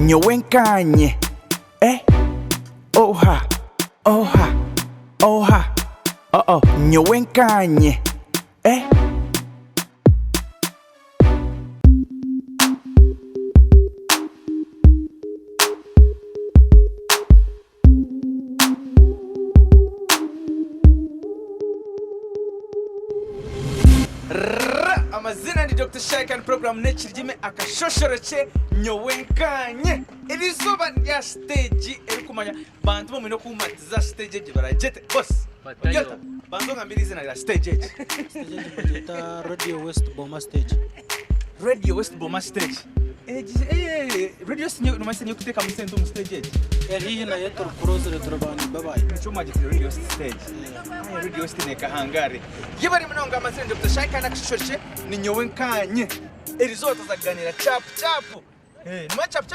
Nyowenkanye. Oha. Oha. Oha. Oh. Nyowenkanye. Amazina ni Dr. Shaikan program nekirime akashoshoroche nyowenkanye irizuba rya stage erikumanya bantu bo mino kumatiza stage je barajete boss yata bantu ngambira izina rya stage ta Radio West Boma stage. Radio West Boma stage radio sinyo numasenye kuteka musendo mu stage Hii na yetu cross retrobani bye. chuma je radio stage radio West ne kahangare yibari munonga amazina Dr. Shaikan akashoshoroche ni nyowenkanye irizuba tuzaganira chap nima chap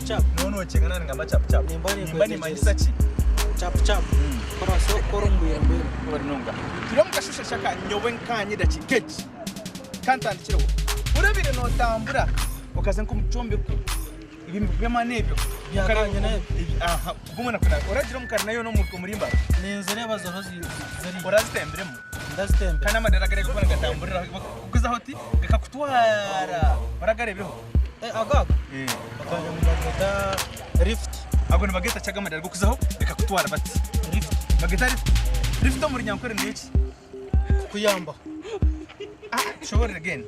Chap. nono chengana ngamba chap nimbani mandisa chi Chap. Koraso korumbuye mbere. Warinonga turamukashusha shaka nyowenkanye da chikeji kantandikiro urabire no tambura ukaze nk'umucombe ku ibintu by'amanebyo Yakanye nayo. aha kubumana kuna uragira mukari nayo no mu murimba Ninzere bazo zari urazitemberemo ndastembe. kana madaragare kubona gatamburira kuguza hoti bikakutwara baragarebeho Agaga. Bakanje mu bageta rift. ago ni bageta cyaga madaraga kuzaho bikakutwara bati Rift. bageta rift muri nyankore ni iki Kuyamba. shobora again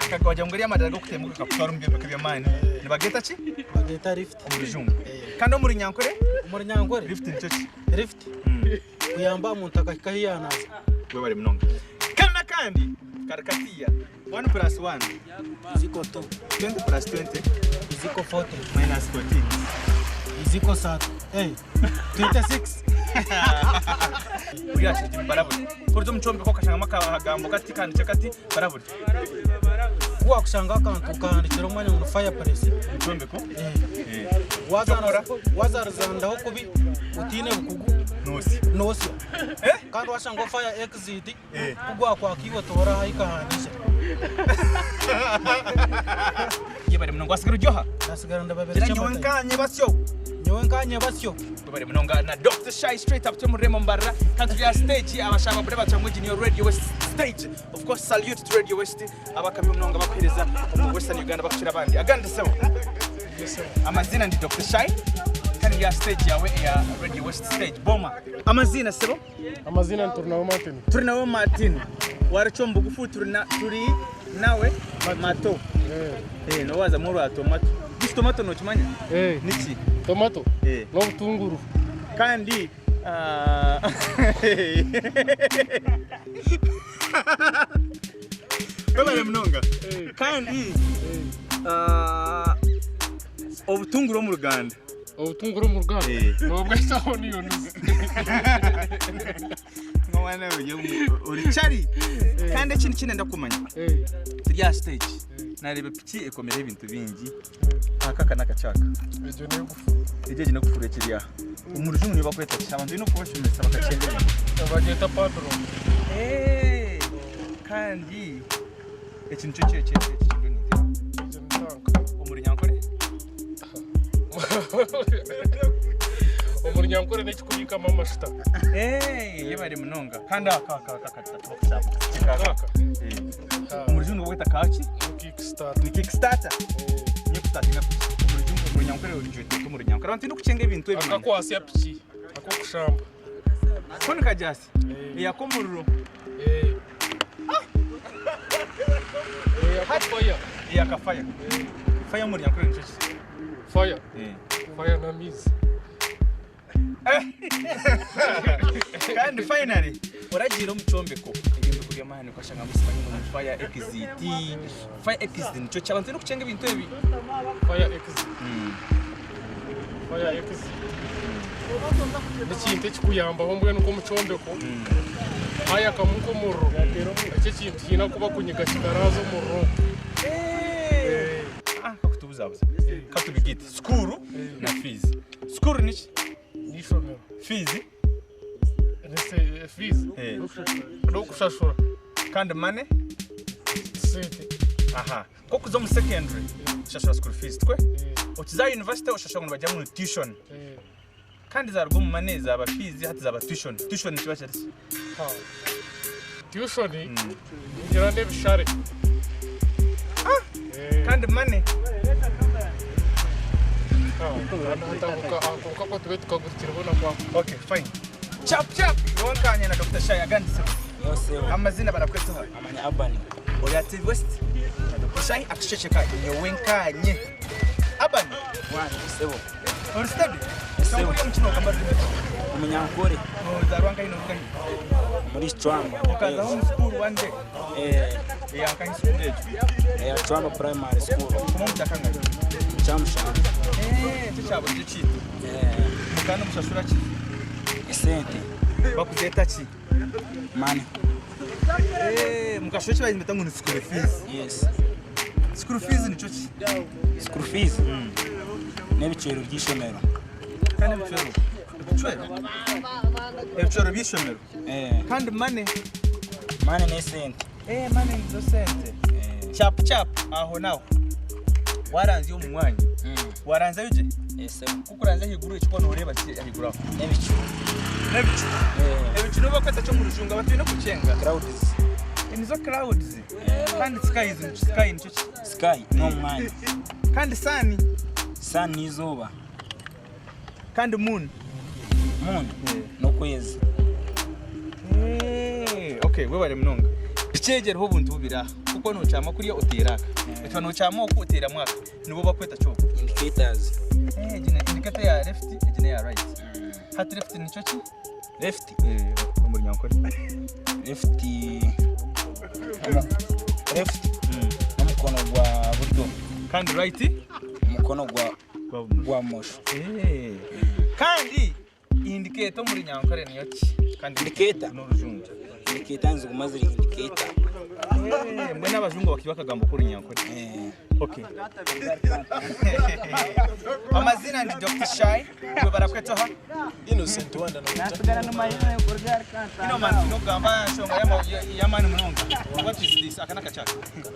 kagwaje ngori amadaraga kutemuka kakutwara umbye byamani ni bageta ki Bageta rift. muri jungu kandi muri nyankore Muri nyangore. rift ni cyo Rift. Kuyamba umuntu akahiyanaza. we bari mnonga kandi karakatia 1+1 Ziko 2. 20+20 Ziko 40. -14 Ziko 7. 26. Uriashije baraburi kurzo mchombe ko kashanga makagambo kati kandi cyakati baraburi Kwa kushanga akantu kandikira umwanya mu fireplace. mchombe ko Wazaruzandaho kubi utine bukugu nosi kandi washanga fire exit kugwa kwa kiwo tora haikahanisha yebare mnonga asigara ryoha nasigara ndababere nyowenkanye basyo bari mnonga na Dr. Shai straight up to Muremo Mbarra kandi ya stage abashaka bure bacamwe ni Radio West stage of course salute to Radio West abakamye mnonga bakwireza mu Western Uganda bakira abandi aganda sewa amazina ndi Dr. Shai kandi ya stage yawe ya Radio West stage Boma amazina sebo Amazina turi nawe Martin waracomba gufu turi nawe mato no waza muri wa tomato tomato no kimanya niki tomato no butunguru kandi baba mnonga kandi obutunguru mu Ruganda ubutunguru mu Ruganda no bwasaho niyo nuga mwana uri chari kandi kintu ndakumanya ya stage narebe piki ekomere ibintu bingi akaka nakachaka ejo ne gufura kiriya umurujungu niba kweta abantu no kubashumisa bakacenge bageta padro kandi ikintu cyo kintu ni umurinyankore umuryango ne kikubika mama shita yebari munonga kandi akaka umurujungu weta kachi ni kickstarter ni kustatinga umuryango uri njye umuryango abantu no kucenga ibintu ebi akakwasi ya piki akukushamba kono kajasi yakomururo yakafaya fire umuryango uri njye fire na mizi kandi finally uragira umucombeko ibintu kuri amahane kwashanga musibanye mu fire exit nico cyabanze no kucenga ibintu ebi fire exit n'ikintu kikuyambaho mbwe nuko mucombeko haya kamuko murro icyo kintu kina kuba kunyiga kikarazo murro kakutubuzabuza katubigite skuru na fees skuru niki nishomero fees fees no kushashura kandi mane sete aha ko kuza mu secondary ushashura school fees twe ukiza university ushashura ngo bajya mu tuition kandi zarwo mu maneza aba fees hati zaba tuition kiba cyari tuition ngira ne bishare kandi money ko tube tukagurikira ubona kwa okay fine chap yonkanye na Dr. Shay agandise yose amazina barakweta amanya abani oya TV West Dr. Shay akishecheka yonkanye abani sebo or study sebo mukino kamari umunyankore zarwanga ino kandi muri Chwamba ukaza mu school one day yankanye school day ya Chwamba primary school kuma mutakanga chamusha tuchabo cyicito mukana mushashura ki esente bakuzeta ki mani mukashoche bayimeta ngo school fees yes school fees ni chochi school fees n'ibiciro by'ishomero kandi ibiciro by'ishomero kandi money n'esente money zo sente chap aho naho waranze yo mu mwanya waranze yuje ese kukuranze higuru icyo no ureba ki higura n'ibiciro ibiciro bakwata cyo mu rujunga batuye no kucenga crowds nizo crowds kandi sky no mwanya kandi sun n'izuba kandi moon no kwezi okay we bari mnonga bicegera ho buntu bubira kuko no cyama kuri yo uteraka icyo no cyama ko utera mwaka nibo bakweta cyo indicators indicator ya left ijine ya right hat left ni cyo left muri nyankore left n'umukono gwa buryo kandi right umukono gwa mosho kandi indicator muri nyankore niyo ki kandi indicator no rujunga indicator nzi kumazira indicator mwe n'abazungu bakiba kagambo kuri nyankore okay amazina ni Dr. Shay we barakweta ha Innocent wanda no natugana no mahina yo kurgar kanta ino man no gamba shonga ya mani munonga what is this akana kacha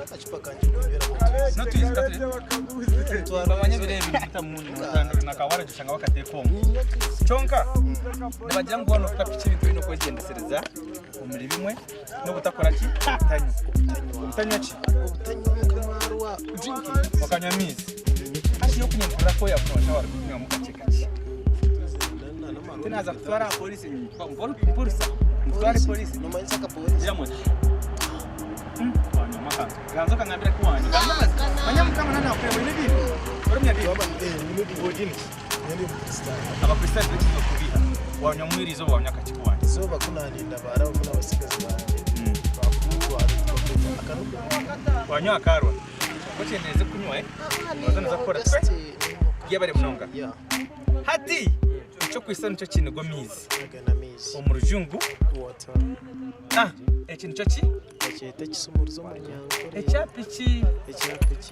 akachupa kanje kubera no twist katre twabanye birebi bita mundu na kawara gishanga bakate kongo chonka ndabagira ngo hano kapichi bintu bino kwegendesereza umuri bimwe no gutakora ki tanyo ki ubutanyo drinking wakanyamizi asi yo kunyembura ko yakonosha wari kunywa mukaceka tunaza kutwara polisi mbona polisi no manza ka polisi jamwe maka ganzo kangabira kuwani manyam kama nana kwa ile dini orumya dini baba odini ndi abakristo bikizo kubiha wanyamwirizo wanyakachikuwani so bakunaninda bara muna basigazi banje bakuru wanywa akarwa kucheneze kunywa bazana zakora twe yabare munonga hati cyo kwisana cyo kintu go mizi umurujungu water ekintu cyo ki cyeta kisumuruzo muri nyankore ecyapiki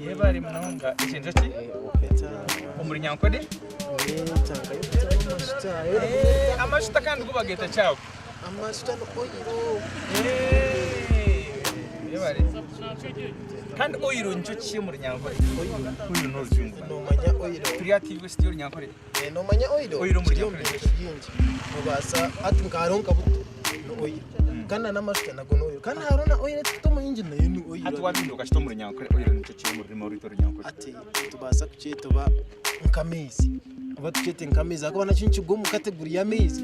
yabare munonga ekintu cyo ki umuri nyankore amashita kandi kubageta cyawo amashita no oyiro yabare kandi oyiro nicyo ki muri nyankore oyiro no rujungu no manya oyiro creative West yo nyankore no manya oyiro muri nyankore yinji mubasa atungaronka buto no oyiro kana namashita nago no oyiro kana harona oyiro tutomo yinji na yinu oyiro ati wabinduka kito muri nyankore oyiro nicyo ki muri rito nyankore ati tubasa kucyetoba nkamizi abatukete nkamizi akabana cyinchi bwo mu category ya mizi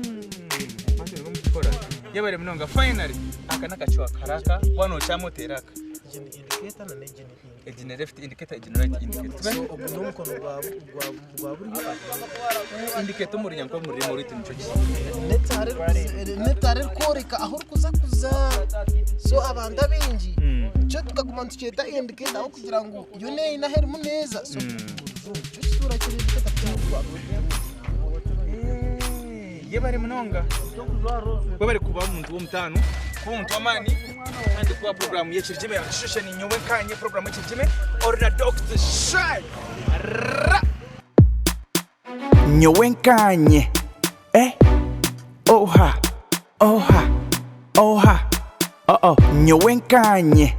yabare munonga finally akana kachwa karaka wano chamoteraka indicator na negene ejine left indicator ejine right indicator so obuno mukono gwa buri indicator muri nyanko muri rito nico ki netare koreka aho kuza so abanda bingi cyo tukaguma tuketa indicator aho kugira ngo yo ne ina heri muneza so cyo sura kiri indicator cyangwa yebare munonga bari kuba umuntu wo mutano kuba umuntu wamani kandi kuba program y'ekirjime yashushe ni nyowe kanye program y'ekirjime orna Dr. Shay nyowe kanye oha nyowe kanye